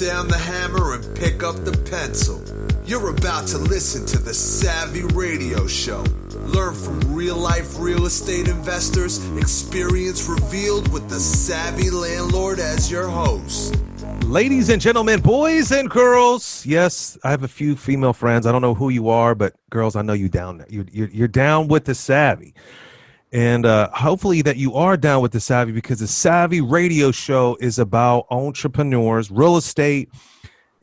down the hammer and pick up the pencil. You're about to listen to the Savvy Radio Show. Learn from real-life real estate investors, experience revealed with the Savvy Landlord as your host. Ladies and gentlemen, boys and girls, yes, I have a few female friends. I don't know who you are, but girls, I know you down. You're down with the Savvy. And hopefully that you are down with the Savvy, because the Savvy Radio Show is about entrepreneurs, real estate,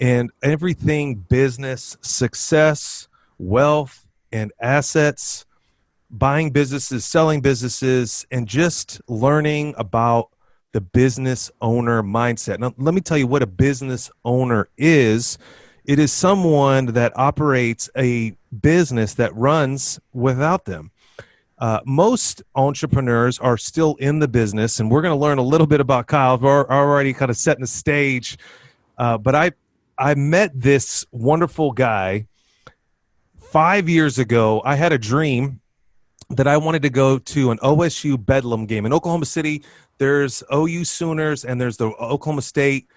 and everything business, success, wealth, and assets, buying businesses, selling businesses, and just learning about the business owner mindset. Now, let me tell you what a business owner is. It is someone that operates a business that runs without them. Most entrepreneurs are still in the business, and we're going to learn a little bit about Kyle. We're already kind of setting the stage, but I met this wonderful guy 5 years ago. I had a dream that I wanted to go to an OSU Bedlam game. In Oklahoma City, there's OU Sooners, and there's the Oklahoma State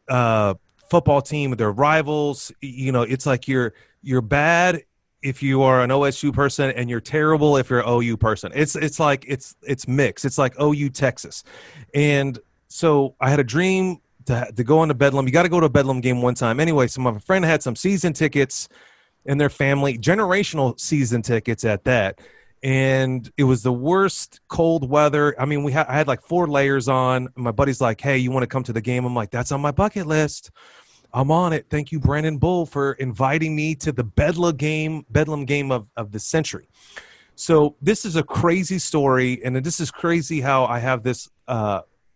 football team. They're rivals. You know, it's like you're bad if you are an OSU person, and you're terrible if you're an OU person. It's like it's mixed. It's like OU Texas. And so I had a dream to go on to Bedlam. You got to go to a Bedlam game one time. Anyway, so my friend had some season tickets in their family, generational season tickets at that. And it was the worst cold weather. I mean, I had like 4 layers on. My buddy's like, "Hey, you want to come to the game?" I'm like, "That's on my bucket list. I'm on it. Thank you, Brandon Bull, for inviting me to the Bedlam game of the century." So this is a crazy story, and this is crazy how I have this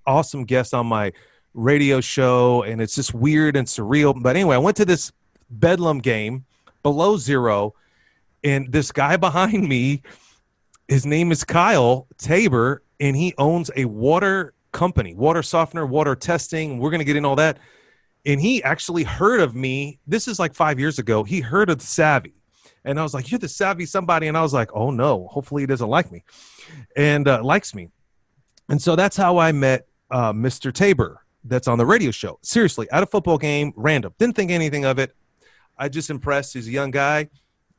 awesome guest on my radio show, and it's just weird and surreal. But anyway, I went to this Bedlam game below zero, and this guy behind me, his name is Kyle Tabor, and he owns a water company, water softener, water testing. We're going to get into all that. And he actually heard of me. This is like 5 years ago. He heard of the Savvy. And I was like, "You're the Savvy somebody." And I was like, "Oh, no, hopefully he doesn't like me," and likes me. And so that's how I met Mr. Tabor that's on the radio show. Seriously, at a football game, random. Didn't think anything of it. I just impressed. He's a young guy.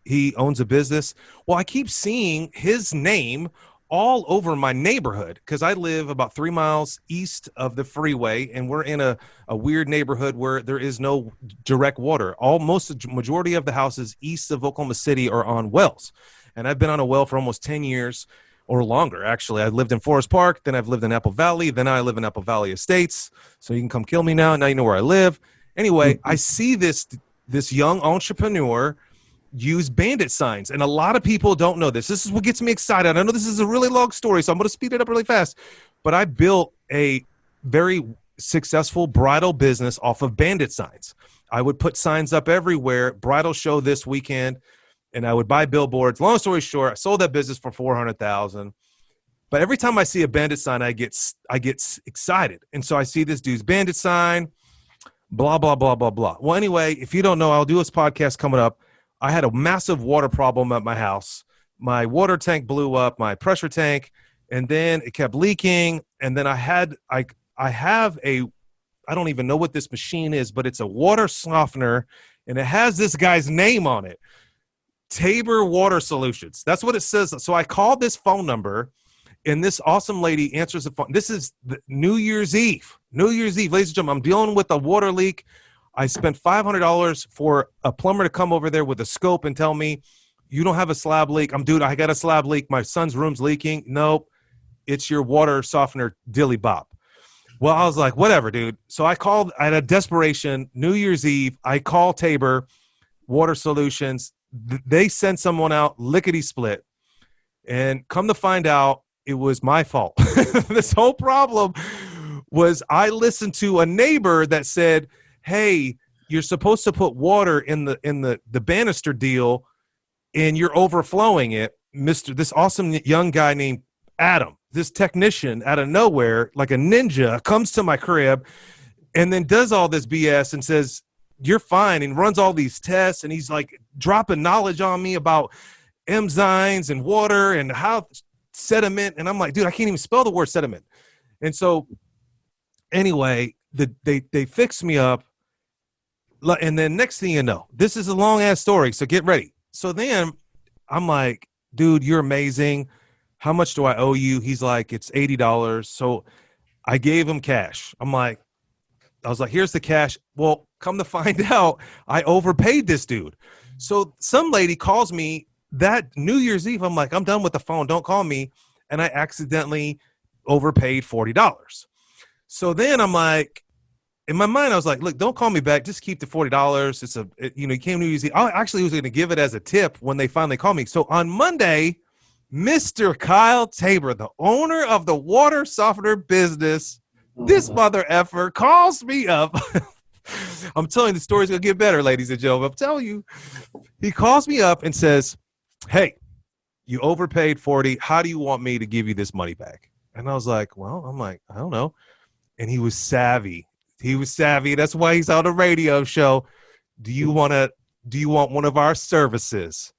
He owns a business. Well, I keep seeing his name all over my neighborhood, because I live about 3 miles east of the freeway, and we're in a weird neighborhood where there is no direct water. Majority of the houses east of Oklahoma City are on wells, and I've been on a well for almost 10 years or longer. Actually, I lived in Forest Park, then I've lived in Apple Valley, then I live in Apple Valley Estates, so you can come kill me now you know where I live. Anyway, I see this young entrepreneur use bandit signs, and a lot of people don't know this. This is what gets me excited. I know this is a really long story, so I'm going to speed it up really fast, but I built a very successful bridal business off of bandit signs. I would put signs up everywhere, bridal show this weekend, and I would buy billboards. Long story short, I sold that business for $400,000. But every time I see a bandit sign, I get excited. And so I see this dude's bandit sign, blah, blah, blah, blah, blah. Well, anyway, if you don't know, I'll do this podcast coming up. I had a massive water problem at my house. My water tank blew up, my pressure tank, and then it kept leaking. And then I have I don't even know what this machine is, but it's a water softener, and it has this guy's name on it, Tabor Water Solutions. That's what it says. So I called this phone number, and this awesome lady answers the phone. This is New Year's Eve. Ladies and gentlemen, I'm dealing with a water leak. I spent $500 for a plumber to come over there with a scope and tell me, "You don't have a slab leak." I got a slab leak. My son's room's leaking. Nope, it's your water softener dilly bop. Well, I was like, whatever, dude. So I called out of desperation, New Year's Eve. I call Tabor Water Solutions. They send someone out, lickety split. And come to find out, it was my fault. This whole problem was I listened to a neighbor that said, "Hey, you're supposed to put water in the banister deal, and you're overflowing it." This awesome young guy named Adam, this technician out of nowhere, like a ninja, comes to my crib and then does all this BS and says, "You're fine," and runs all these tests, and he's like dropping knowledge on me about enzymes and water and how sediment. And I'm like, dude, I can't even spell the word sediment. And so anyway, they fixed me up. And then next thing you know, this is a long ass story. So get ready. So then I'm like, dude, you're amazing. How much do I owe you? He's like, it's $80. So I gave him cash. I was like, here's the cash. Well, come to find out, I overpaid this dude. So some lady calls me that New Year's Eve. I'm like, I'm done with the phone. Don't call me. And I accidentally overpaid $40. So then I'm like, in my mind, I was like, look, don't call me back. Just keep the $40. You came New Year's Eve. I actually was going to give it as a tip when they finally called me. So on Monday, Mr. Kyle Tabor, the owner of the water softener business, this mother effer calls me up. I'm telling you, the story's going to get better, ladies and gentlemen. I'm telling you. He calls me up and says, hey, you overpaid 40. How do you want me to give you this money back? And I was like, I don't know. And he was savvy. That's why he's on a radio show. Do you want one of our services?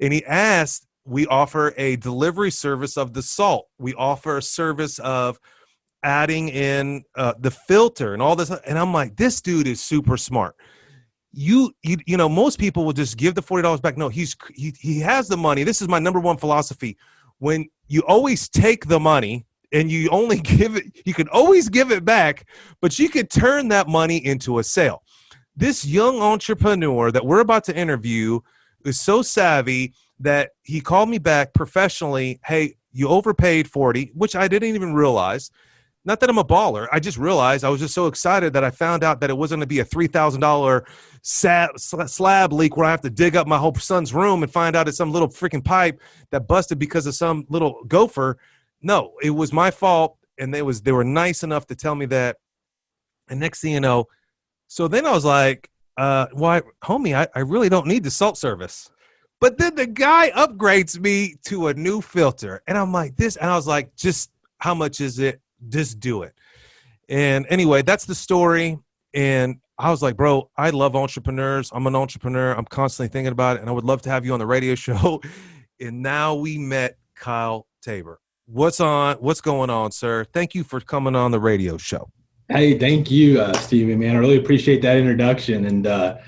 And he asked, we offer a delivery service of the salt. We offer a service of adding in the filter and all this. And I'm like, this dude is super smart. Most people will just give the $40 back. No, he has the money. This is my number one philosophy. When you always take the money and you only give it, you can always give it back, but you could turn that money into a sale. This young entrepreneur that we're about to interview is so savvy that he called me back professionally. Hey, you overpaid 40, which I didn't even realize. Not that I'm a baller. I just realized I was just so excited that I found out that it wasn't going to be a $3,000 slab leak where I have to dig up my whole son's room and find out it's some little freaking pipe that busted because of some little gopher. No, it was my fault. And they were nice enough to tell me that. And next thing you know, so then I was like, why, homie, I really don't need the salt service. But then the guy upgrades me to a new filter. And I'm like, and I was like, just how much is it? Just do it. And anyway, that's the story. And I was like, bro, I love entrepreneurs. I'm an entrepreneur. I'm constantly thinking about it. And I would love to have you on the radio show. And now we met Kyle Tabor. What's going on, sir? Thank you for coming on the radio show. Hey, thank you, Steven, man. I really appreciate that introduction. And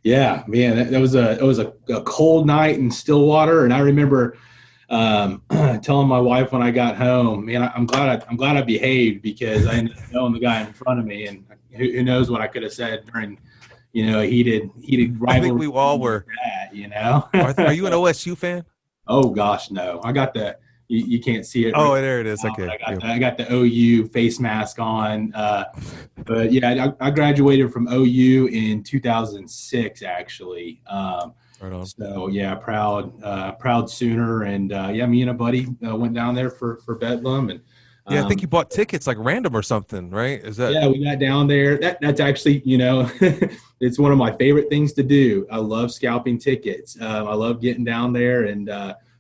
yeah, man, it was a cold night in Stillwater. And I remember telling my wife when I got home, man, I'm glad I behaved, because I ended up knowing the guy in front of me, and who knows what I could have said during, heated rivalry. I think we all were. That, Are you an OSU fan? Oh gosh, no. I got the. You can't see it. Oh, right there it is. now, Okay. I got the OU face mask on. But yeah, I graduated from OU in 2006, actually. Right on. So yeah, proud Sooner, and me and a buddy went down there for Bedlam, and I think you bought tickets like random or something, right? Is that? Yeah, we got down there. That's actually, it's one of my favorite things to do. I love scalping tickets. I love getting down there and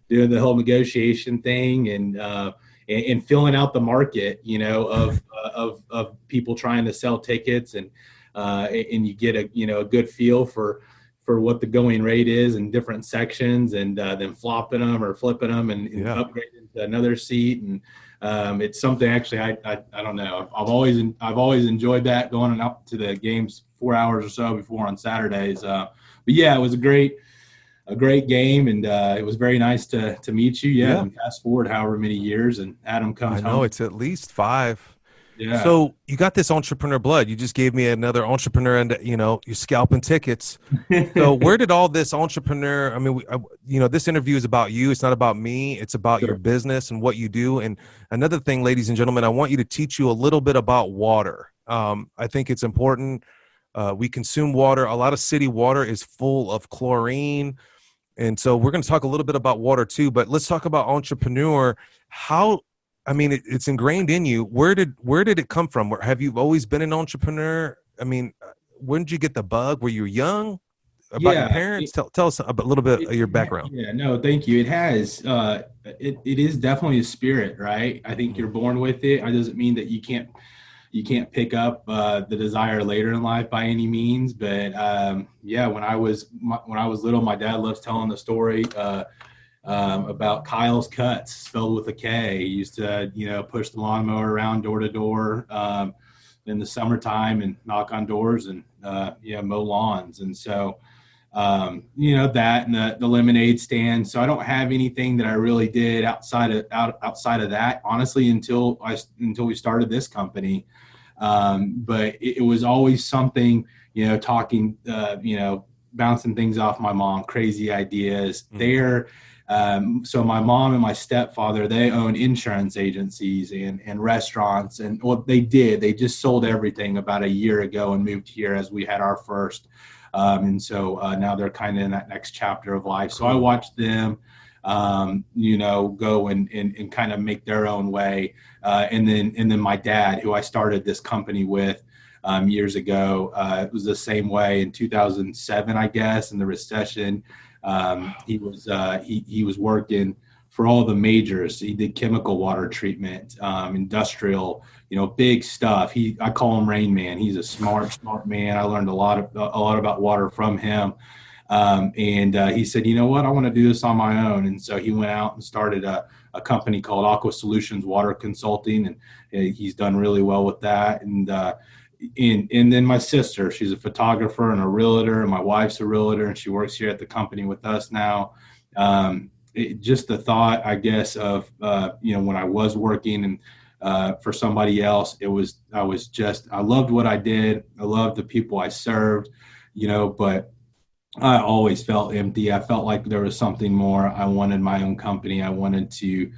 doing the whole negotiation thing and filling out the market, of people trying to sell tickets, and you get a good feel for what the going rate is in different sections, and then flopping them or flipping them and upgrading to another seat. And it's something actually I don't know. I've always enjoyed that, going up to the games 4 hours or so before on Saturdays. But yeah, it was a great game, and it was very nice to meet you. Yeah. And fast forward however many years, and Adam comes home. I know it's at least 5. Yeah. So you got this entrepreneur blood. You just gave me another entrepreneur, and you're scalping tickets. So where did all this entrepreneur? I mean, this interview is about you. It's not about me. It's about your business and what you do. And another thing, ladies and gentlemen, I want you to teach you a little bit about water. I think it's important. We consume water. A lot of city water is full of chlorine. And so we're going to talk a little bit about water too, but let's talk about entrepreneur. It's ingrained in you. Where did it come from? Have you always been an entrepreneur? I mean, when did you get the bug? Were you young? About your parents? Tell us a little bit of your background. Yeah, no, thank you. It has, it is definitely a spirit, right? I think you're born with it. It doesn't mean that you can't pick up the desire later in life by any means. But when I was little, my dad loves telling the story about Kyle's Cuts, spelled with a K. He used to, push the lawnmower around door to door, in the summertime and knock on doors and mow lawns. And so that and the lemonade stand. So I don't have anything that I really did outside of that, honestly, until we started this company. But it was always something, talking, bouncing things off my mom, crazy ideas. So my mom and my stepfather, they own insurance agencies and restaurants. And what they just sold everything about a year ago and moved here as we had our first. And so now they're kind of in that next chapter of life. So I watched them, go and kind of make their own way. And then my dad, who I started this company with years ago, it was the same way in 2007, I guess, in the recession. He was working for all the majors. He did chemical water treatment, industrial, big stuff. I call him Rain Man. He's a smart man. I learned a lot about water from him. And he said, you know what, I want to do this on my own. And so he went out and started a company called Aqua Solutions Water Consulting. And he's done really well with that. And then my sister, she's a photographer and a realtor, and my wife's a realtor, and she works here at the company with us now. Just the thought, I guess, of, when I was working and for somebody else, I loved what I did. I loved the people I served, but I always felt empty. I felt like there was something more. I wanted my own company. I wanted to,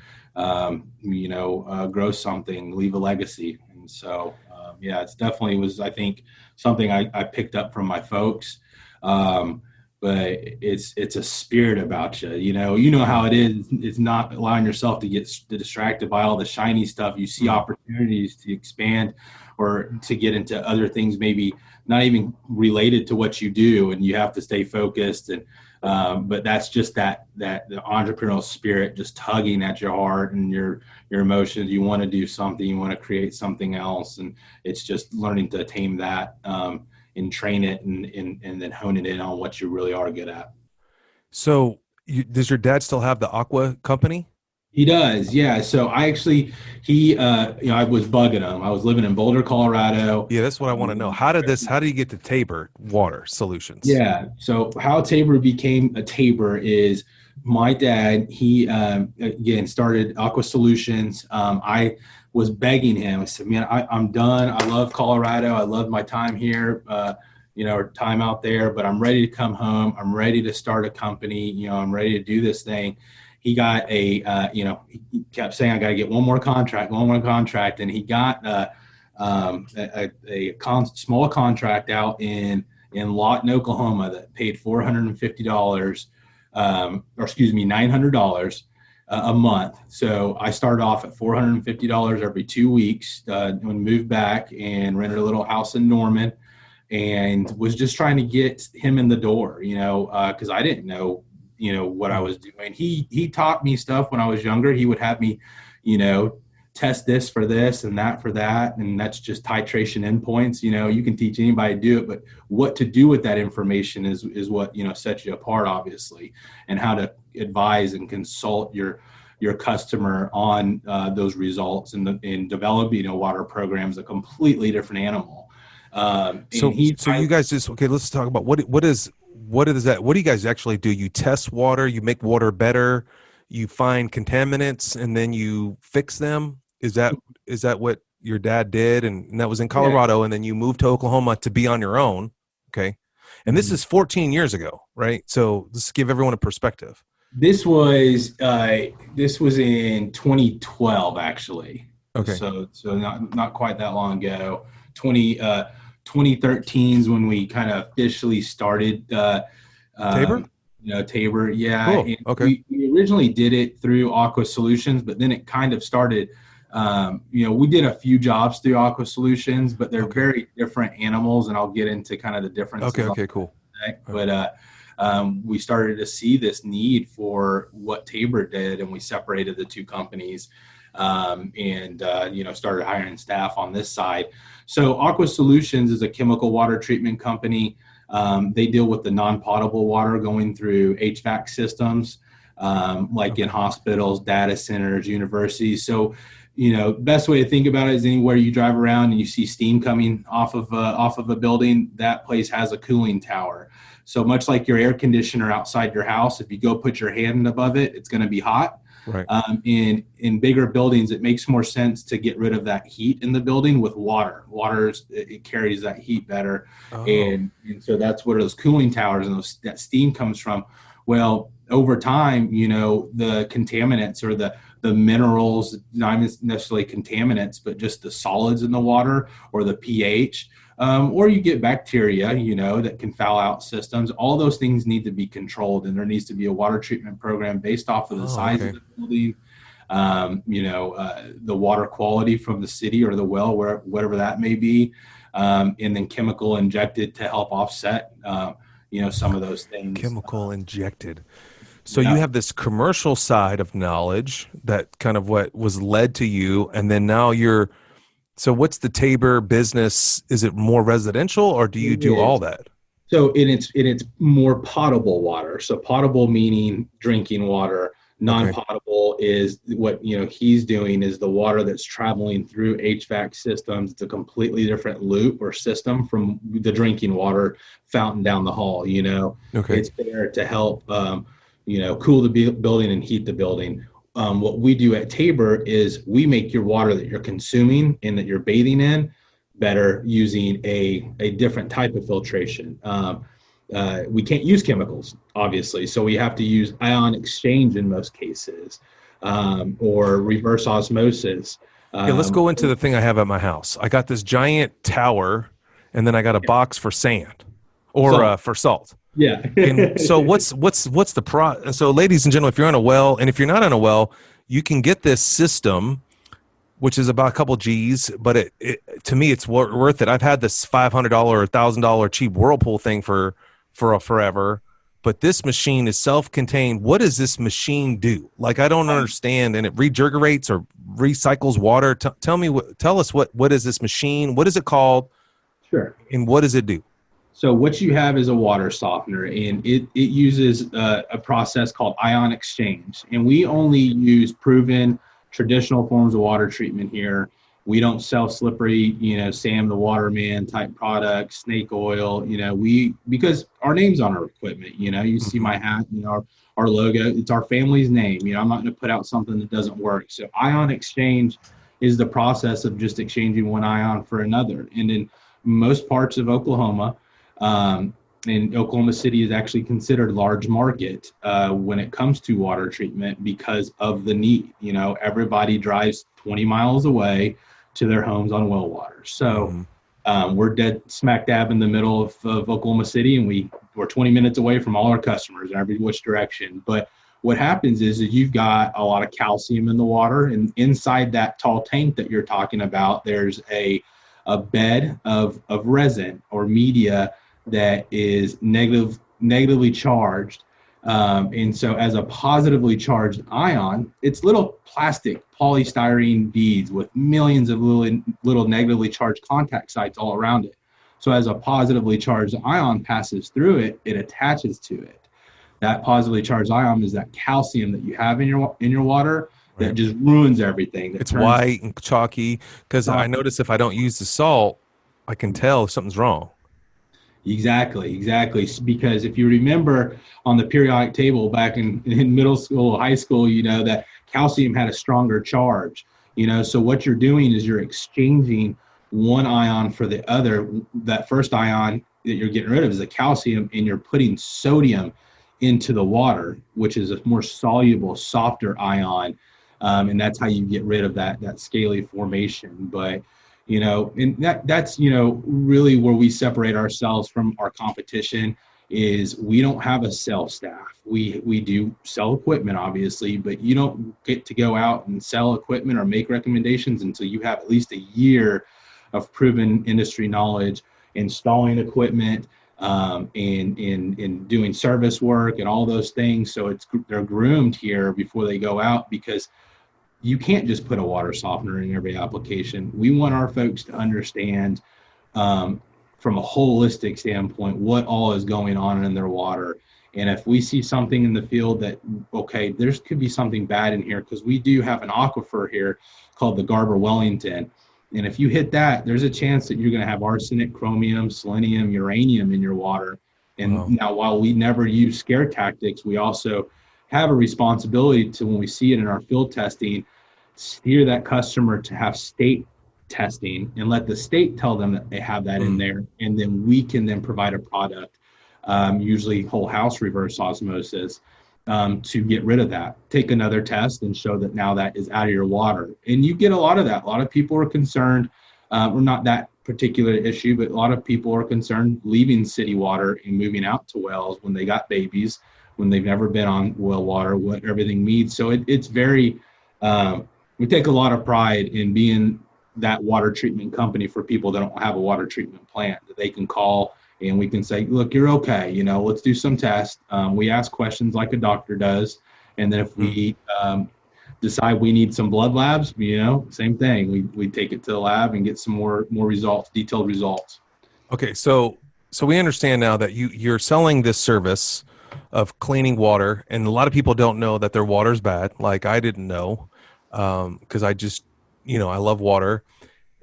grow something, leave a legacy. And so, it's definitely was, I think, something I picked up from my folks. But it's a spirit about you, you know how it is. It's not allowing yourself to get distracted by all the shiny stuff. You see opportunities to expand or to get into other things, maybe not even related to what you do, and you have to stay focused. And but that's just that the entrepreneurial spirit just tugging at your heart and your emotions. You want to do something, you want to create something else, and it's just learning to tame that and train it and then hone it in on what you really are good at. So does your dad still have the Aqua company? He does, yeah. So I was bugging him. I was living in Boulder, Colorado. Yeah, that's what I want to know. How did you get to Tabor Water Solutions? Yeah. So how Tabor became a Tabor is my dad, he, again, started Aqua Solutions. I was begging him. I said, man, I'm done. I love Colorado. I love my time here, time out there, but I'm ready to come home. I'm ready to start a company. I'm ready to do this thing. He got he kept saying, I got to get one more contract. And he got a small contract out in Lawton, Oklahoma that paid $450, $900 a month. So I started off at $450 every 2 weeks when we moved back and rented a little house in Norman and was just trying to get him in the door, because I didn't know what I was doing. He taught me stuff when I was younger. He would have me, test this for this and that for that. And that's just titration endpoints. You can teach anybody to do it, but what to do with that information is what, sets you apart, obviously, and how to advise and consult your customer on those results and develop, water programs, a completely different animal. So you guys let's talk about what is that? What do you guys actually do? You test water, you make water better, you find contaminants, and then you fix them. Is that what your dad did? And that was in Colorado, and then you moved to Oklahoma to be on your own. Okay. And this is 14 years ago, right? So let's give everyone a perspective. This was in 2012, actually. Okay. So not quite that long ago. 2013 is when we kind of officially started Tabor? Tabor, yeah. Cool. Okay. We originally did it through Aqua Solutions, but then it kind of started, we did a few jobs through Aqua Solutions, but they're very different animals, and I'll get into kind of the differences. Okay, cool. But we started to see this need for what Tabor did, and we separated the two companies. Started hiring staff on this side. So Aqua Solutions is a chemical water treatment company. They deal with the non-potable water going through HVAC systems, like in hospitals, data centers, universities. So, best way to think about it is anywhere you drive around and you see steam coming off of a building, that place has a cooling tower. So much like your air conditioner outside your house, if you go put your hand above it, it's going to be hot. Right. In bigger buildings, it makes more sense to get rid of that heat in the building with water. It carries that heat better. Oh. And so that's where those cooling towers and that steam comes from. Well, over time, the contaminants or the minerals, not necessarily contaminants, but just the solids in the water or the pH, or you get bacteria, that can foul out systems. All those things need to be controlled, and there needs to be a water treatment program based off of the size of the building, the water quality from the city or the well, whatever that may be, and then chemical injected to help offset, some of those things. Chemical injected. So you have this commercial side of knowledge that kind of what was led to you, and then now so what's the Tabor business? Is it more residential, or do you do all that? So it's more potable water. So potable meaning drinking water. Non-potable is what he's doing is the water that's traveling through HVAC systems. It's a completely different loop or system from the drinking water fountain down the hall. It's there to help cool the building and heat the building. What we do at Tabor is we make your water that you're consuming and that you're bathing in better using a different type of filtration. We can't use chemicals, obviously, so we have to use ion exchange in most cases, or reverse osmosis. Let's go into the thing I have at my house. I got this giant tower, and then I got a box for sand or for salt. Yeah. And so what's the so ladies and gentlemen, if you're on a well, and if you're not on a well, you can get this system, which is about a couple G's, but it to me, it's worth it. I've had this $500 or $1,000 cheap Whirlpool thing for forever, but this machine is self-contained. What does this machine do? Like, I don't understand. And it regurgitates or recycles water. Tell us what is this machine? What is it called? Sure. And what does it do? So what you have is a water softener, and it uses a process called ion exchange. And we only use proven traditional forms of water treatment here. We don't sell slippery, Sam the Waterman type products, snake oil, because our name's on our equipment. You see my hat, our logo, it's our family's name. I'm not going to put out something that doesn't work. So ion exchange is the process of just exchanging one ion for another. And in most parts of Oklahoma, and Oklahoma City is actually considered large market when it comes to water treatment because of the need. Everybody drives 20 miles away to their homes on well water. So we're dead smack dab in the middle of Oklahoma City, and we're 20 minutes away from all our customers in every which direction. But what happens is you've got a lot of calcium in the water, and inside that tall tank that you're talking about, there's a bed of resin or media that is negatively charged. And so as a positively charged ion, it's little plastic polystyrene beads with millions of little negatively charged contact sites all around it. So as a positively charged ion passes through it, it attaches to it. That positively charged ion is that calcium that you have in your water that just ruins everything. It's white and chalky, because I notice if I don't use the salt, I can tell if something's wrong. Exactly. Because if you remember on the periodic table back in middle school, high school, that calcium had a stronger charge, so what you're doing is you're exchanging one ion for the other. That first ion that you're getting rid of is the calcium, and you're putting sodium into the water, which is a more soluble, softer ion. And that's how you get rid of that scaly formation. But and that's really where we separate ourselves from our competition is we don't have a sales staff. We do sell equipment, obviously, but you don't get to go out and sell equipment or make recommendations until you have at least a year of proven industry knowledge, installing equipment, and doing service work and all those things. So they're groomed here before they go out, because you can't just put a water softener in every application. We want our folks to understand from a holistic standpoint what all is going on in their water. And if we see something in the field that, okay, there could be something bad in here, because we do have an aquifer here called the Garber Wellington. And if you hit that, there's a chance that you're going to have arsenic, chromium, selenium, uranium in your water. And now, while we never use scare tactics, we also have a responsibility to, when we see it in our field testing, steer that customer to have state testing and let the state tell them that they have that in there. And then we can then provide a product, usually whole house reverse osmosis, to get rid of that. Take another test and show that now that is out of your water. And you get a lot of that. A lot of people are concerned, or not that particular issue, but a lot of people are concerned leaving city water and moving out to wells when they got babies, when they've never been on well water, what everything needs. So it's very, we take a lot of pride in being that water treatment company for people that don't have a water treatment plant, that they can call and we can say, look, you're okay. You know, let's do some tests. We ask questions like a doctor does. And then if we decide we need some blood labs, you know, same thing. We take it to the lab and get some more results, detailed results. Okay. So we understand now that you're selling this service of cleaning water, and a lot of people don't know that their water's bad. Like I didn't know, because I just, you know, I love water.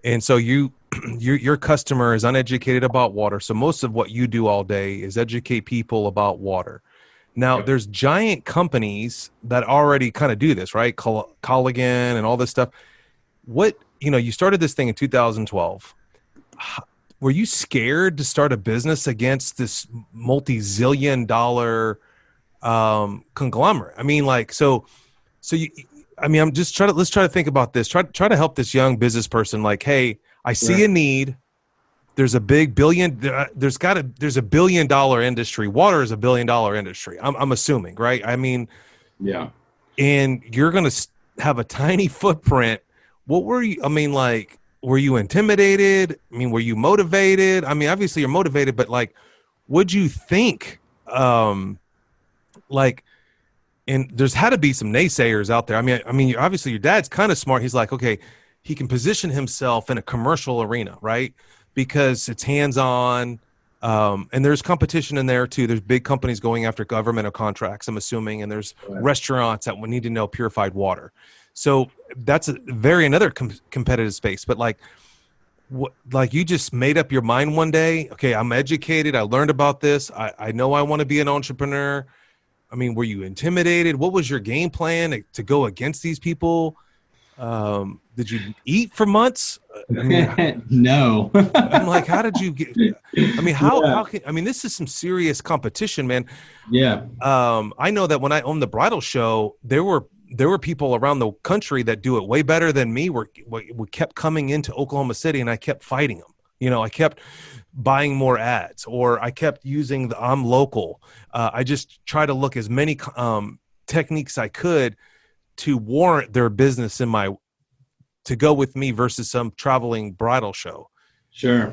And so your customer is uneducated about water. So most of what you do all day is educate people about water. Now, there's giant companies that already kind of do this, right? Colligan and all this stuff. What, you know, you started this thing in 2012. Were you scared to start a business against this multi-zillion dollar conglomerate? I mean, like, so you, I mean, let's try to think about this. Try to help this young business person. Like, hey, I see a need. There's a big there's a $1 billion industry. Water is a $1 billion industry. I'm assuming, right? I mean, yeah. And you're going to have a tiny footprint. What were you, I mean, like, were you intimidated? I mean, were you motivated? I mean, obviously you're motivated, but like, what'd you think? Like, and there's had to be some naysayers out there. I mean, obviously your dad's kind of smart. He's like, okay, he can position himself in a commercial arena, right? Because it's hands-on, and there's competition in there too. There's big companies going after governmental contracts, I'm assuming, and there's restaurants that would need to know purified water. So that's another competitive space. But like, like you just made up your mind one day. Okay, I'm educated. I learned about this. I know I want to be an entrepreneur. I mean, were you intimidated? What was your game plan to go against these people? Did you eat for months? I mean, no. I'm like, how did you get? I mean, how can? I mean, this is some serious competition, man. Yeah. I know that when I owned the bridal show, there were people around the country that do it way better than me. We kept coming into Oklahoma City, and I kept fighting them. You know, I kept buying more ads, or I kept using the I'm local. I just try to look as many techniques I could to warrant their business to go with me versus some traveling bridal show. Sure.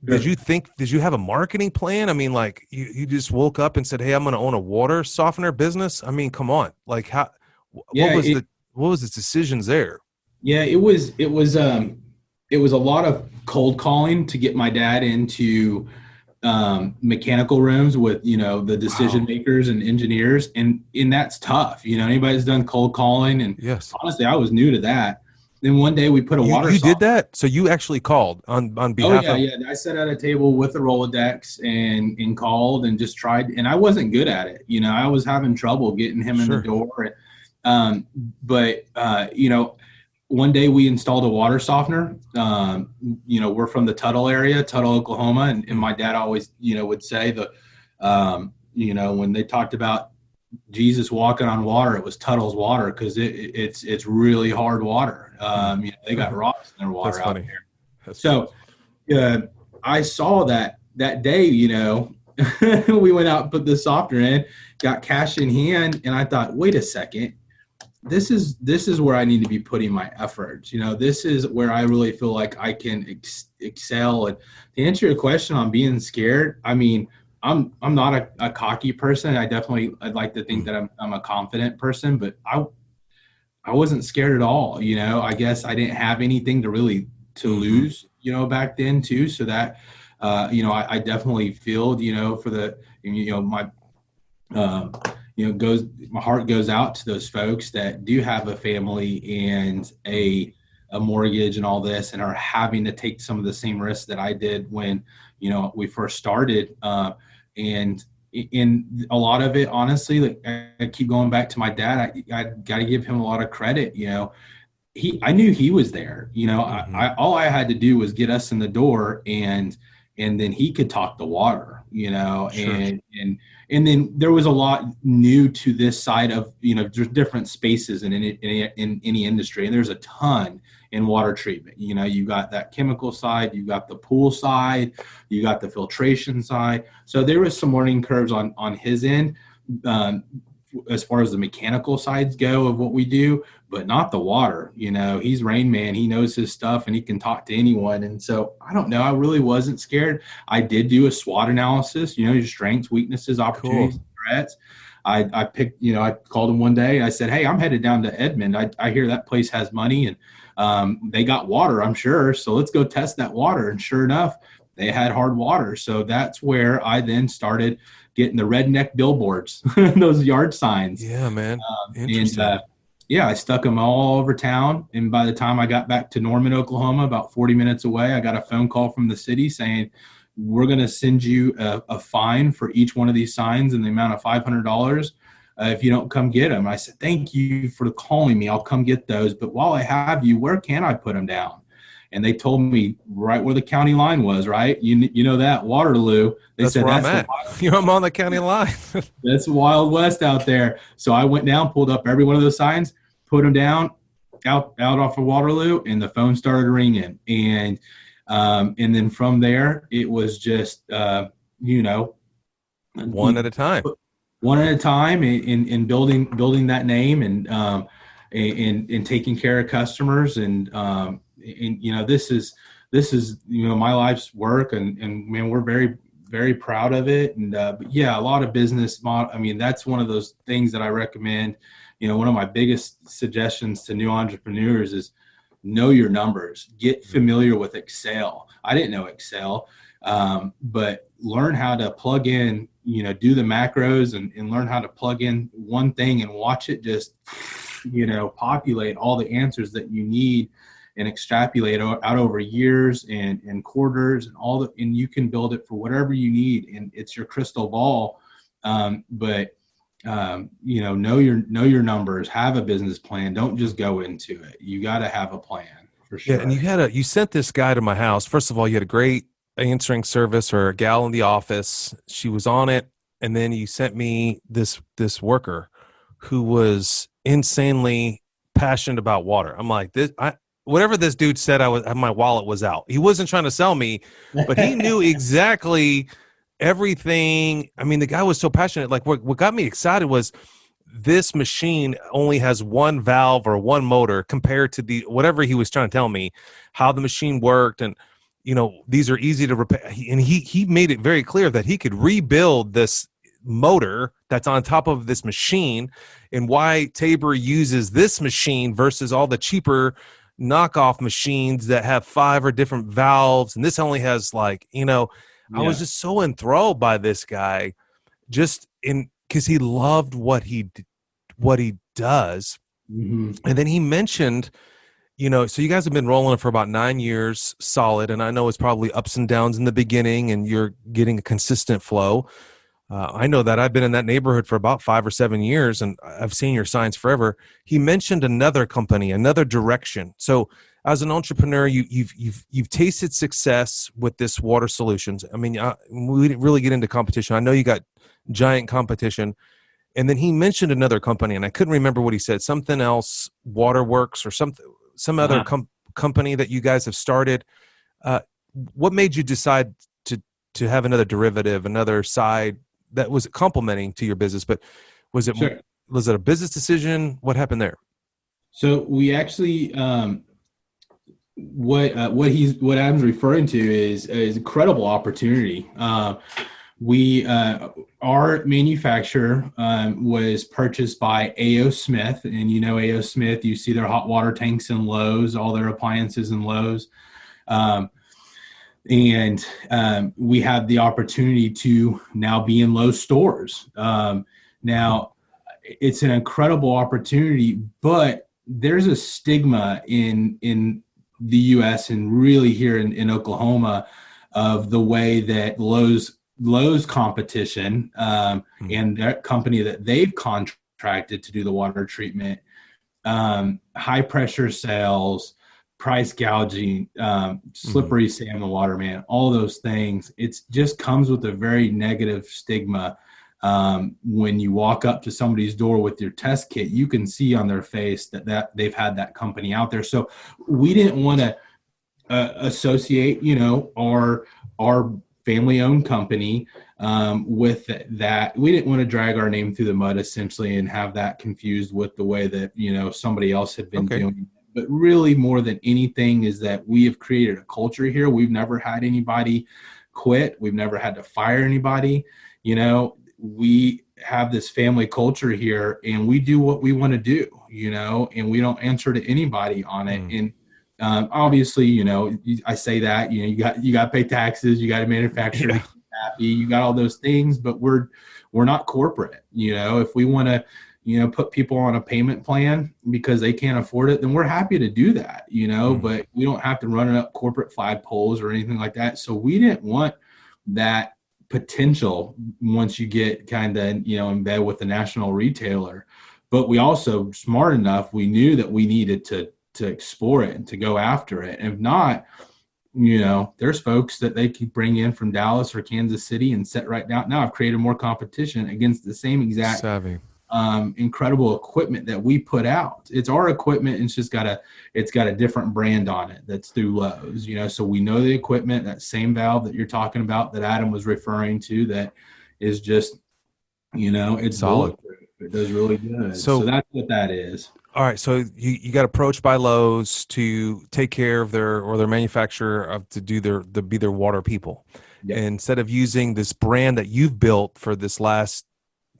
Did you have a marketing plan? I mean, like you just woke up and said, hey, I'm going to own a water softener business. I mean, come on. Like what was the decisions there? Yeah, it was a lot of cold calling to get my dad into mechanical rooms with, you know, the decision makers and engineers. And that's tough. You know, anybody that's done cold calling. And yes, honestly, I was new to that. Then one day we put water. You did that? So you actually called on behalf of. Yeah. I sat at a table with the Rolodex and called and just tried. And I wasn't good at it. You know, I was having trouble getting him in the door. But you know, one day we installed a water softener. You know, we're from the Tuttle area, Tuttle, Oklahoma. And my dad always, you know, would say you know, when they talked about Jesus walking on water, it was Tuttle's water, because it's really hard water. You know, they got rocks in their water out there. So I saw that day, you know, we went out and put the softener in, got cash in hand, and I thought, wait a second. This is where I need to be putting my efforts. You know, this is where I really feel like I can excel. And to answer your question on being scared, I mean, I'm not a cocky person. I'd like to think that I'm a confident person, but I wasn't scared at all. You know, I guess I didn't have anything to lose, you know, back then too. So that, you know, I definitely feel, you know, for the, you know, my heart goes out to those folks that do have a family and a mortgage and all this, and are having to take some of the same risks that I did when, we first started. And in a lot of it, honestly, like I keep going back to my dad. I got to give him a lot of credit. I knew he was there. All I had to do was get us in the door, and then he could talk the water. Sure. And then there was a lot new to this side of, there's different spaces in any industry, and there's a ton in water treatment. You got that chemical side, you got the pool side, you got the filtration side. So there was some learning curves on his end, as far as the mechanical sides go of what we do, but not the water. He's Rain Man. He knows his stuff, and he can talk to anyone. And so I don't know. I really wasn't scared. I did do a SWOT analysis, your strengths, weaknesses, opportunities, threats. I picked, I called him one day. I said, hey, I'm headed down to Edmond. I hear that place has money, and they got water, I'm sure. So let's go test that water. And sure enough, they had hard water. So that's where I then started getting the redneck billboards, those yard signs. Yeah, man. Interesting. And I stuck them all over town. And by the time I got back to Norman, Oklahoma, about 40 minutes away, I got a phone call from the city saying, we're going to send you a fine for each one of these signs in the amount of $500 if you don't come get them. I said, thank you for calling me. I'll come get those. But while I have you, where can I put them down? And they told me right where the county line was, right? You know that, Waterloo. That's where I'm at. I'm on the county line. That's Wild West out there. So I went down, pulled up every one of those signs, put them down out off of Waterloo, and the phone started ringing. And then from there, it was just, one at a time. One at a time, in building that name, and taking care of customers, and this is my life's work, and man, we're very, very proud of it. And but yeah, a lot of business model. I mean, that's one of those things that I recommend. One of my biggest suggestions to new entrepreneurs is know your numbers. Get familiar with Excel. I didn't know Excel, but learn how to plug in. Do the macros and learn how to plug in one thing and watch it just populate all the answers that you need, and extrapolate out over years and quarters and you can build it for whatever you need, and it's your crystal ball. But know your numbers, have a business plan. Don't just go into it. You got to have a plan for sure. Yeah, and you sent this guy to my house. First of all, you had a great answering service, or a gal in the office. She was on it, and then you sent me this worker who was insanely passionate about water. I'm like, whatever this dude said, my wallet was out. He wasn't trying to sell me, but he knew exactly everything. I mean, the guy was so passionate. Like, what got me excited was this machine only has one valve or one motor compared to whatever he was trying to tell me, how the machine worked. And, these are easy to repair. And he made it very clear that he could rebuild this motor that's on top of this machine, and why Tabor uses this machine versus all the cheaper knockoff machines that have 5 or different valves. And this only has I was just so enthralled by this guy, because he loved what he does. Mm-hmm. And then he mentioned, so you guys have been rolling it for about 9 years solid. And I know it's probably ups and downs in the beginning, and you're getting a consistent flow. I know that I've been in that neighborhood for about 5 or 7 years, and I've seen your signs forever. He mentioned another company, another direction. So as an entrepreneur, you've tasted success with this Water Solutions. I mean, we didn't really get into competition. I know you got giant competition. And then he mentioned another company, and I couldn't remember what he said. Something else, Waterworks, or some other company that you guys have started. What made you decide to have another derivative, another side that was complementing to your business? But was it a business decision? What happened there? So we actually, what Adam's referring to is incredible opportunity. Our manufacturer was purchased by A.O. Smith, and A.O. Smith, you see their hot water tanks in Lowe's, all their appliances in Lowe's. And we have the opportunity to now be in Lowe's stores. Now, it's an incredible opportunity, but there's a stigma in the U.S. and really here in Oklahoma of the way that Lowe's competition and that company that they've contracted to do the water treatment, high pressure sales, price gouging, slippery Sam the Waterman, all those things. It just comes with a very negative stigma. When you walk up to somebody's door with your test kit, you can see on their face that they've had that company out there. So we didn't want to associate, our family-owned company with that. We didn't want to drag our name through the mud, essentially, and have that confused with the way that, somebody else had been doing. But really, more than anything, is that we have created a culture here. We've never had anybody quit. We've never had to fire anybody. We have this family culture here, and we do what we want to do, and we don't answer to anybody on it. And obviously, I say that, you got to pay taxes, you got to manufacture, happy, you got all those things, but we're not corporate. If we want to, put people on a payment plan because they can't afford it, then we're happy to do that, but we don't have to run up corporate flagpoles or anything like that. So we didn't want that potential once you get kind of, in bed with the national retailer. But we also, smart enough, we knew that we needed to explore it and to go after it. And if not, there's folks that they could bring in from Dallas or Kansas City and set right down. Now I've created more competition against the same exact incredible equipment that we put out. It's our equipment, and it's got a different brand on it that's through Lowe's, so we know the equipment, that same valve that you're talking about that Adam was referring to, that is just, it's solid. It does really good. So that's what that is. All right. So you got approached by Lowe's to take care of their manufacturer to be their water people. Yep. And instead of using this brand that you've built for this last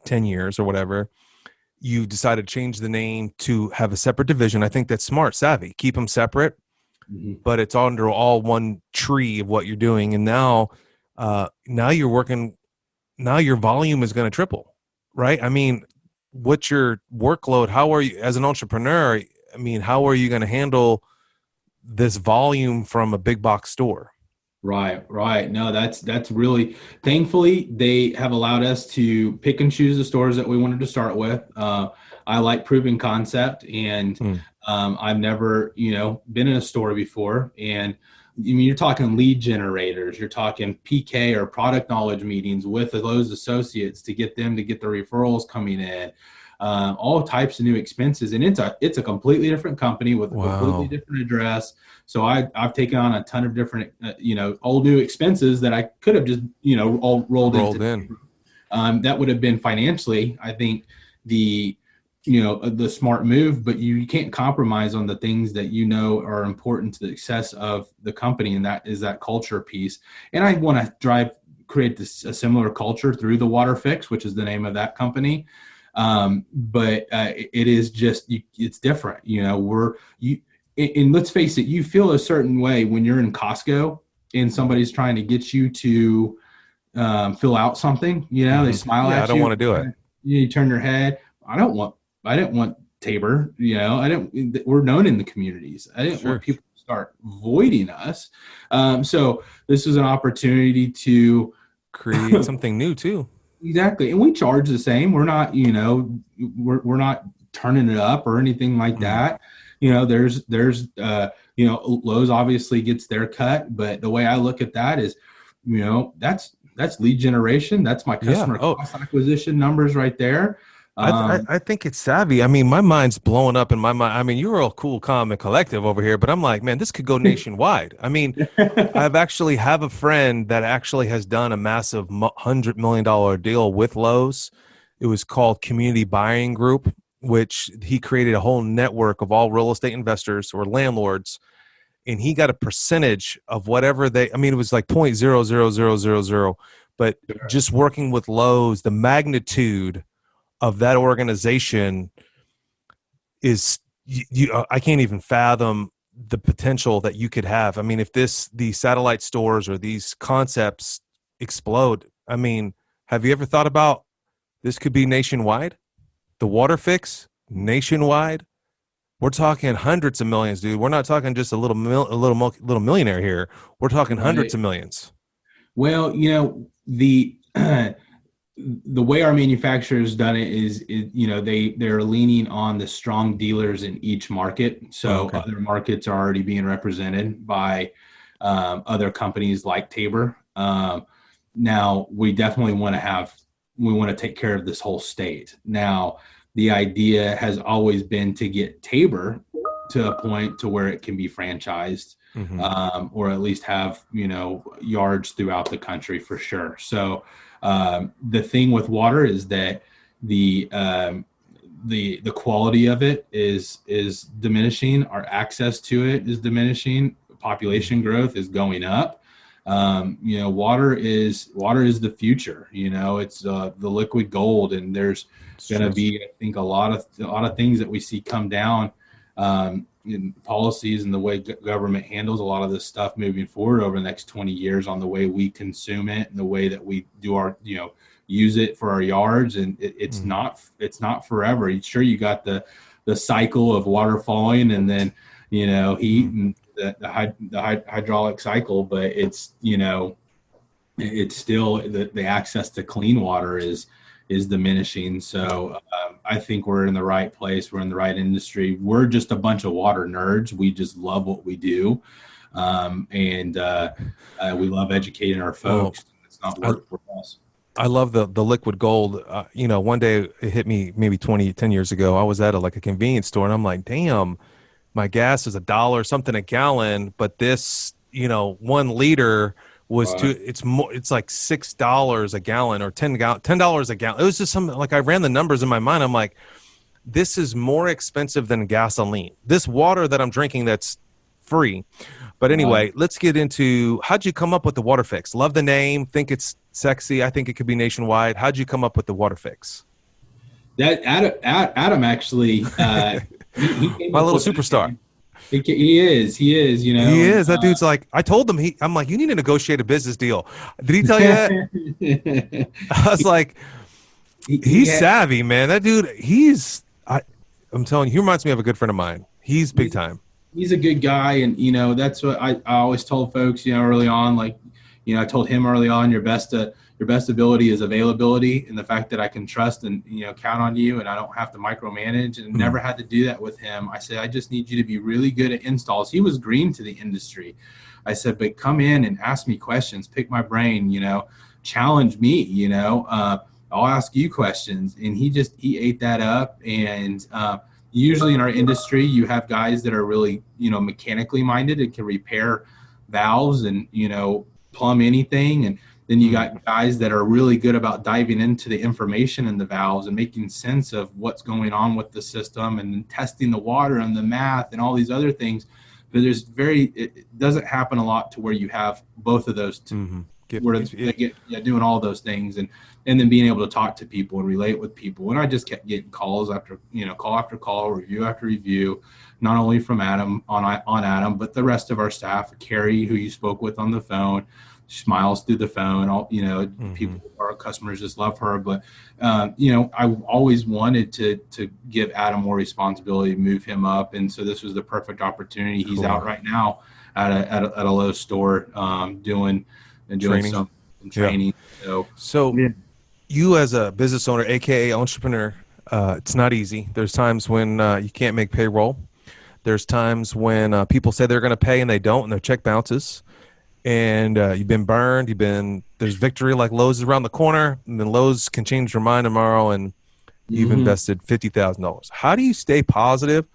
10 years or whatever, you decided to change the name to have a separate division. I think that's smart, savvy. Keep them separate, but it's under all one tree of what you're doing. And now you're working. Now your volume is going to triple, right? I mean, what's your workload? How are you as an entrepreneur? I mean, how are you going to handle this volume from a big box store? Right. No, that's really, thankfully, they have allowed us to pick and choose the stores that we wanted to start with. I like proving concept, and I've never, been in a store before. And you're talking lead generators, you're talking PK or product knowledge meetings with the Lowe's associates to get the referrals coming in. All types of new expenses, and it's a completely different company with a completely different address. So I've taken on a ton of different old new expenses that I could have just all rolled in. That would have been financially, I think, the smart move, but you can't compromise on the things that are important to the success of the company, and that is that culture piece. And I want to create a similar culture through the Water Fix, which is the name of that company. But it is just, it's different, and let's face it, you feel a certain way when you're in Costco and somebody's trying to get you to fill out something, they smile at you. I don't want to do it. You turn your head. I didn't want Tabor, we're known in the communities. I didn't want people to start voiding us. So this is an opportunity to create something new too. Exactly. And we charge the same. We're not, we're not turning it up or anything like that. There's Lowe's obviously gets their cut, but the way I look at that is, that's lead generation. That's my customer cost acquisition numbers right there. I think it's savvy. I mean, my mind's blowing up in my mind. I mean, you're all cool, calm, and collective over here, but I'm like, man, this could go nationwide. I mean, I've actually have a friend that actually has done a massive $100 million deal with Lowe's. It was called Community Buying Group, which he created a whole network of all real estate investors or landlords. And he got a percentage of whatever it was like 0.00000, but just working with Lowe's, the magnitude of that organization is I can't even fathom the potential that you could have. I mean, if these satellite stores or these concepts explode, I mean, have you ever thought about this could be nationwide? The water fix nationwide. We're talking hundreds of millions, dude. We're not talking just a little millionaire here. We're talking hundreds of millions. Well, the the way our manufacturers done it is they're leaning on the strong dealers in each market. So other markets are already being represented by other companies like Tabor. Now we definitely want to take care of this whole state. Now the idea has always been to get Tabor to a point to where it can be franchised, or at least have yards throughout the country for sure. So the thing with water is that the quality of it is diminishing. Our access to it is diminishing. Population growth is going up. Water is the future. It's the liquid gold, and there's going to be, I think, a lot of things that we see come down in policies and the way government handles a lot of this stuff moving forward over the next 20 years on the way we consume it and the way that we do our, use it for our yards. And it's not forever. Sure, you got the cycle of water falling and then, heat and the hydraulic cycle, but it's, it's still the access to clean water is diminishing. So I think we're in the right place. We're in the right industry. We're just a bunch of water nerds. We just love what we do. And we love educating our folks. It's not work for us. I love the liquid gold. One day it hit me maybe 10 years ago. I was at a convenience store and I'm like, damn, my gas is $1 something a gallon. But this, 1 liter was it's like $6 a gallon or $10 a gallon. It was just something like I ran the numbers in my mind. I'm like, this is more expensive than gasoline. This water that I'm drinking that's free. But anyway, let's get into how'd you come up with the water fix? Love the name, think it's sexy. I think it could be nationwide. How'd you come up with the water fix? That Adam actually, he my little superstar. He is, He is. That dude's like, I told him, I'm like, you need to negotiate a business deal. Did he tell you that? I was like, he's savvy, man. That dude, I'm telling you, he reminds me of a good friend of mine. He's big time. He's a good guy. And, that's what I always told folks, early on, I told him early on, your best ability is availability, and the fact that I can trust and, count on you, and I don't have to micromanage, and never had to do that with him. I said, I just need you to be really good at installs. He was green to the industry. I said, but come in and ask me questions, pick my brain, challenge me, I'll ask you questions. And he ate that up. And, usually in our industry, you have guys that are really, mechanically minded and can repair valves and, plumb anything. And then you got guys that are really good about diving into the information in the valves and making sense of what's going on with the system and testing the water and the math and all these other things. But it doesn't happen a lot to where you have both of those doing all those things and then being able to talk to people and relate with people. And I just kept getting calls after, call after call, review after review, not only from Adam on Adam, but the rest of our staff, Carrie, who you spoke with on the phone, smiles through the phone. All people, our customers just love her. But I always wanted to give Adam more responsibility, move him up, and so this was the perfect opportunity. He's out right now at a Lowe's store doing some training. So you as a business owner, aka entrepreneur, it's not easy. There's times when you can't make payroll. There's times when people say they're going to pay and they don't, and their check bounces. And you've been burned. There's victory like Lowe's is around the corner, and then Lowe's can change your mind tomorrow, and you've invested $50,000. How do you stay positive?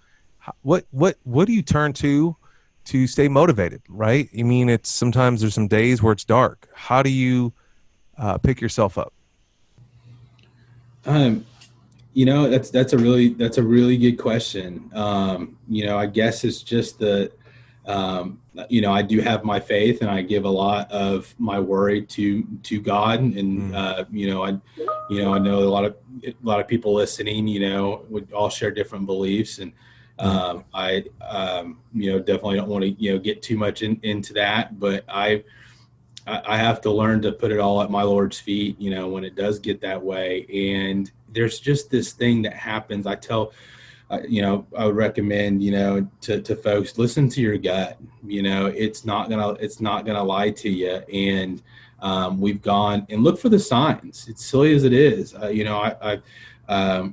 What do you turn to stay motivated? Right? I mean, sometimes there's some days where it's dark. How do you pick yourself up? That's a really good question. I guess it's just the. I do have my faith, and I give a lot of my worry to God. And I know a lot of people listening, would all share different beliefs, and I definitely don't want to get too much into that, but I have to learn to put it all at my Lord's feet, when it does get that way. And there's just this thing that happens. I would recommend, to folks, listen to your gut. It's not gonna lie to you. And we've gone and look for the signs. It's silly as it is, and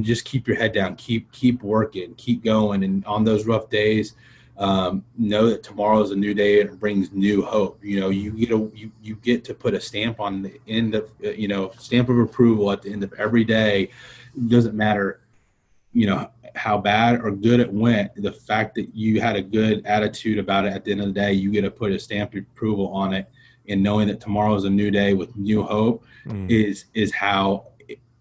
just keep your head down, keep working, keep going. And on those rough days, know that tomorrow is a new day and it brings new hope. You get to put a stamp on the end of, stamp of approval at the end of every day. It doesn't matter, how bad or good it went. The fact that you had a good attitude about it at the end of the day, you get to put a stamp of approval on it. And knowing that tomorrow is a new day with new hope is how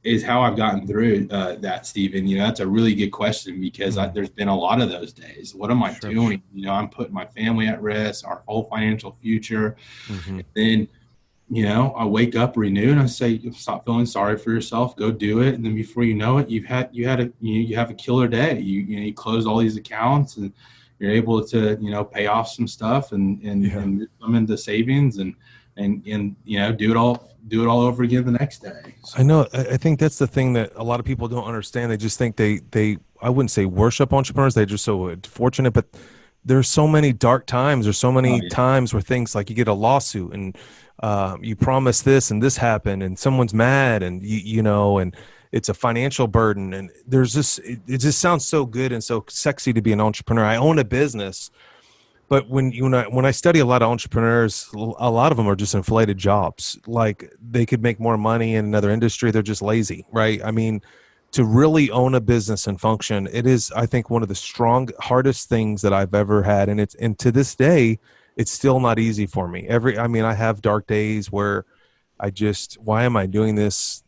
I've gotten through that, Stephen. That's a really good question, because there's been a lot of those days. What am I doing? I'm putting my family at risk, our whole financial future. And then, I wake up renewed and I say, stop feeling sorry for yourself, go do it. And then before you know it, you have a killer day. You close all these accounts and you're able to, pay off some stuff and come into savings and do it all over again the next day. So. I know. I think that's the thing that a lot of people don't understand. They just think they I wouldn't say worship entrepreneurs. They're just so fortunate, but there's so many dark times. There's so many times where things like you get a lawsuit and you promise this and this happened and someone's mad and and it's a financial burden. And there's this, it just sounds so good and so sexy to be an entrepreneur. I own a business. But when I study a lot of entrepreneurs, a lot of them are just inflated jobs. Like they could make more money in another industry. They're just lazy, right? I mean, to really own a business and function, it is, I think, one of the hardest things that I've ever had. And to this day, it's still not easy for me. I have dark days where why am I doing this?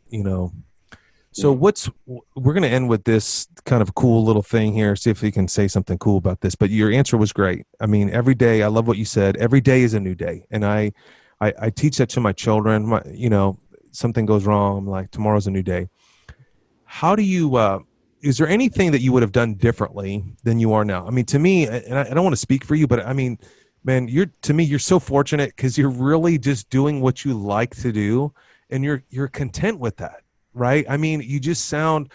So we're going to end with this kind of cool little thing here. See if we can say something cool about this. But your answer was great. I mean, every day, I love what you said. Every day is a new day. And I teach that to my children. Something goes wrong, I'm like, tomorrow's a new day. How do you, is there anything that you would have done differently than you are now? I mean, to me, and I don't want to speak for you, but I mean, man, you're so fortunate because you're really just doing what you like to do. And you're content with that. Right. I mean, you just sound,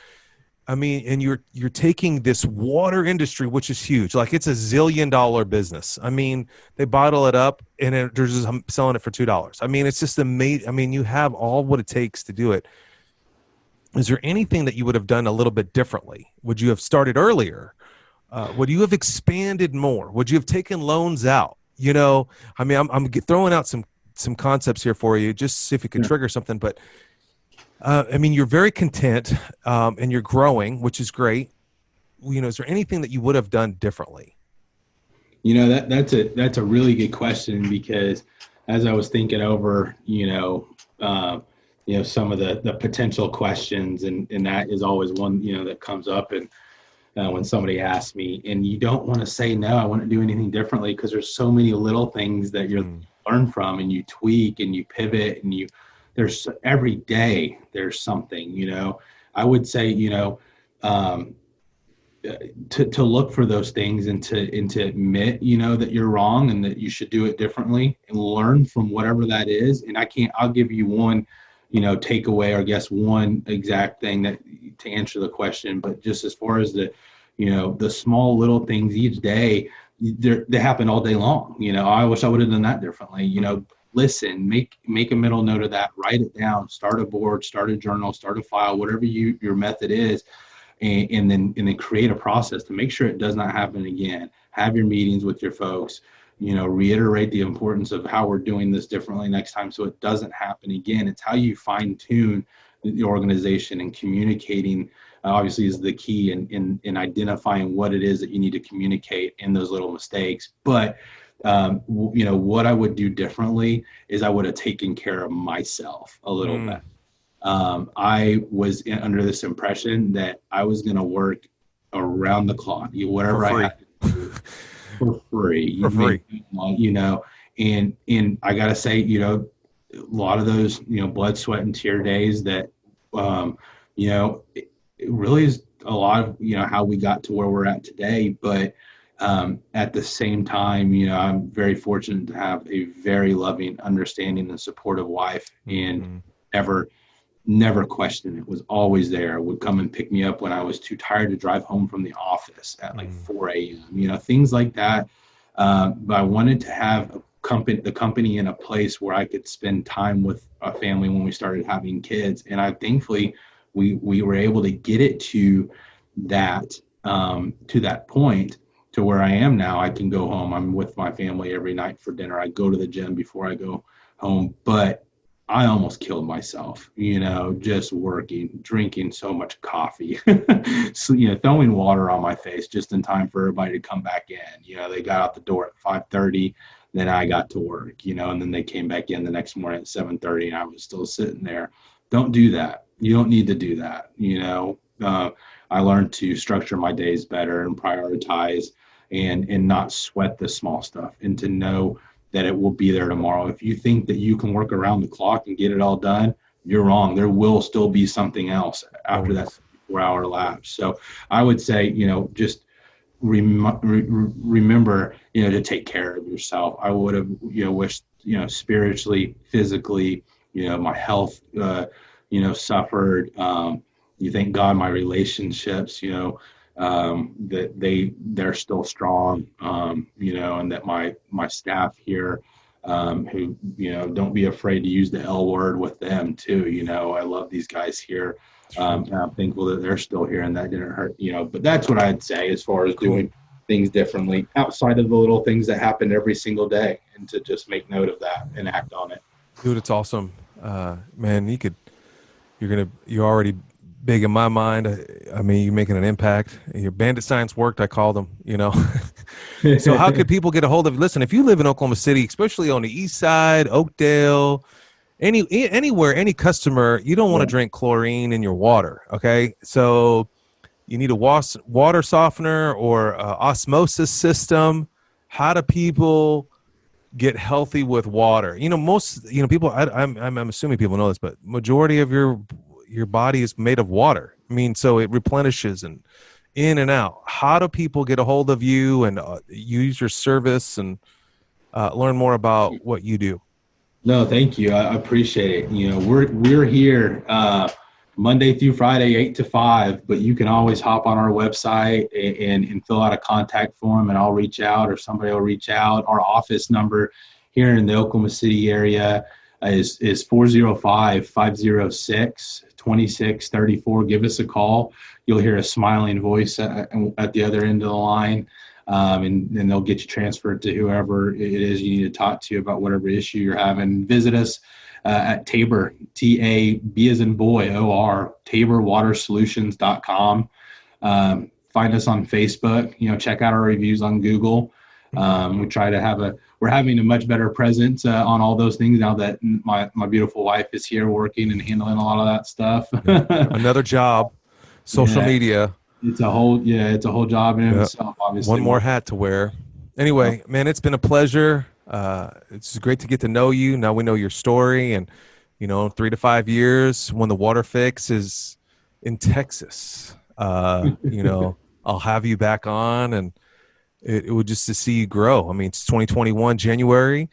and you're taking this water industry, which is huge. Like it's $1 zillion business. I mean, they bottle it up and they're just selling it for $2. I mean, it's just amazing. I mean, you have all what it takes to do it. Is there anything that you would have done a little bit differently? Would you have started earlier? Would you have expanded more? Would you have taken loans out? I'm throwing out some concepts here for you, just see if you can trigger something, but you're very content and you're growing, which is great. Is there anything that you would have done differently? That's a really good question, because as I was thinking over, some of the potential questions, and that is always one, that comes up. And when somebody asks me, and you don't want to say, no, I wouldn't do anything differently, because there's so many little things that you learn from and you tweak and you pivot and there's every day there's something, I would say, to look for those things and to admit, that you're wrong and that you should do it differently and learn from whatever that is. And I'll give you one, takeaway, or I guess one exact thing that to answer the question, but just as far as the small little things each day, they happen all day long. I wish I would have done that differently, listen, make a mental note of that, write it down, start a board, start a journal, start a file, whatever your method is, and then create a process to make sure it does not happen again. Have your meetings with your folks, reiterate the importance of how we're doing this differently next time so it doesn't happen again. It's how you fine tune the organization, and communicating obviously is the key in identifying what it is that you need to communicate in those little mistakes. But what I would do differently is I would have taken care of myself a little bit. I was under this impression that I was going to work around the clock, whatever I had to do for free. And I got to say, a lot of those, blood, sweat, and tear days that, it really is a lot of, how we got to where we're at today. But at the same time, I'm very fortunate to have a very loving, understanding, and supportive wife, and never questioned it. Was always there. Would come and pick me up when I was too tired to drive home from the office at like 4 a.m. Things like that. But I wanted to have the company in a place where I could spend time with a family when we started having kids. And thankfully we were able to get it to that point to where I am now. I can go home. I'm with my family every night for dinner. I go to the gym before I go home, but I almost killed myself, just working, drinking so much coffee, so, throwing water on my face just in time for everybody to come back in. They got out the door at 5:30, then I got to work, and then they came back in the next morning at 7:30 and I was still sitting there. Don't do that. You don't need to do that. I learned to structure my days better and prioritize and not sweat the small stuff, and to know that it will be there tomorrow. If you think that you can work around the clock and get it all done, you're wrong. There will still be something else after that 4-hour lapse. So I would say, just remember, to take care of yourself. I would have, wished, spiritually, physically, my health, suffered. Thank God my relationships, that they're still strong, and that my staff here, who, don't be afraid to use the L word with them too. I love these guys here. And I'm thankful that they're still here and that didn't hurt, but that's what I'd say as far as doing things differently outside of the little things that happen every single day, and to just make note of that and act on it. Dude, it's awesome. Man, you're already big in my mind. I mean, you're making an impact. Your bandit science worked, I called them, So how could people get a hold of, listen, if you live in Oklahoma City, especially on the east side, Oakdale, anywhere, any customer, you don't want to drink chlorine in your water. Okay. So you need a water softener or osmosis system. How do people get healthy with water? Most, people, I'm assuming people know this, but majority of your body is made of water. I mean, so it replenishes and in and out. How do people get a hold of you and use your service and learn more about what you do? No, thank you. I appreciate it. We're here Monday through Friday, 8 to 5, but you can always hop on our website and fill out a contact form, and I'll reach out, or somebody will reach out. Our office number here in the Oklahoma City area is 405-506-2634. Give us a call. You'll hear a smiling voice at the other end of the line, and they'll get you transferred to whoever it is you need to talk to about whatever issue you're having. Visit us at Tabor, T-A-B as in boy, O-R, TaborWaterSolutions.com. Find us on Facebook. Check out our reviews on Google. We try to we're having a much better presence on all those things now that my beautiful wife is here working and handling a lot of that stuff. Another job, social media. It's a whole job in itself, obviously. One more hat to wear. Anyway, man, it's been a pleasure. It's great to get to know you. Now we know your story, and 3 to 5 years when the water fix is in Texas, I'll have you back on, and it would just to see you grow. I mean, it's 2021 January,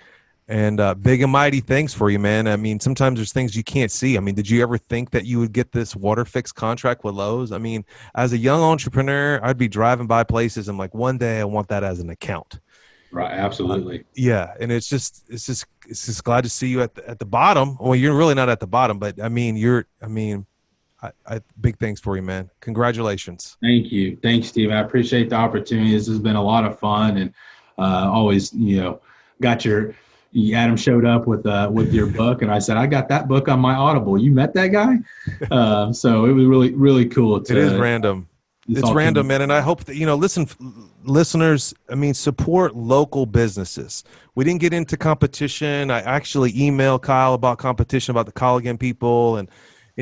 and big and mighty thanks for you, man. I mean, sometimes there's things you can't see. I mean, did you ever think that you would get this water fix contract with Lowe's? I mean, as a young entrepreneur, I'd be driving by places. I'm like, one day I want that as an account. Right. Absolutely. Yeah. And it's just glad to see you at the bottom. Well, you're really not at the bottom, but I mean, I big thanks for you, man. Congratulations. Thank you. Thanks, Steve. I appreciate the opportunity. This has been a lot of fun, and always, got Adam showed up with your book, and I said, I got that book on my Audible. You met that guy? So it was really, really cool. It is random. It's random, man. And I hope that, listeners, I mean, support local businesses. We didn't get into competition. I actually emailed Kyle about competition, about the Colligan people. And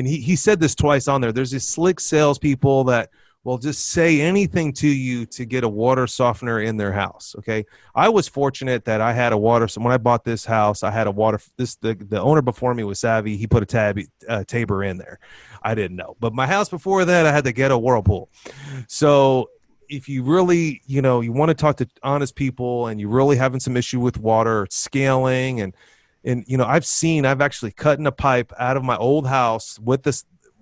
he said this twice on there. There's these slick salespeople that will just say anything to you to get a water softener in their house. Okay. I was fortunate that I had a water. So when I bought this house, I had a water. The owner before me was savvy. He put a Tabor in there. I didn't know. But my house before that, I had to get a Whirlpool. So if you really, you want to talk to honest people and you're really having some issue with water scaling and I've actually cut in a pipe out of my old house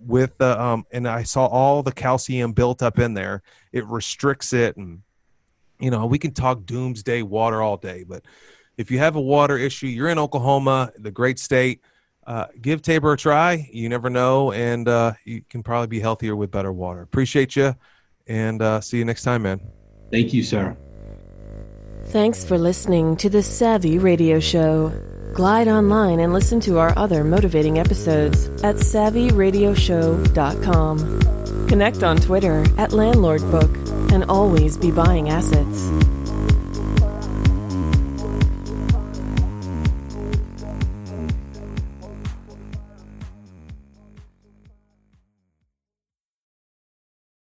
and I saw all the calcium built up in there. It restricts it. And, we can talk doomsday water all day, but if you have a water issue, you're in Oklahoma, the great state, give Tabor a try. You never know. And you can probably be healthier with better water. Appreciate you. And see you next time, man. Thank you, sir. Thanks for listening to the Savvy Radio Show. Glide online and listen to our other motivating episodes at SavvyRadioShow.com. Connect on Twitter at LandlordBook and always be buying assets.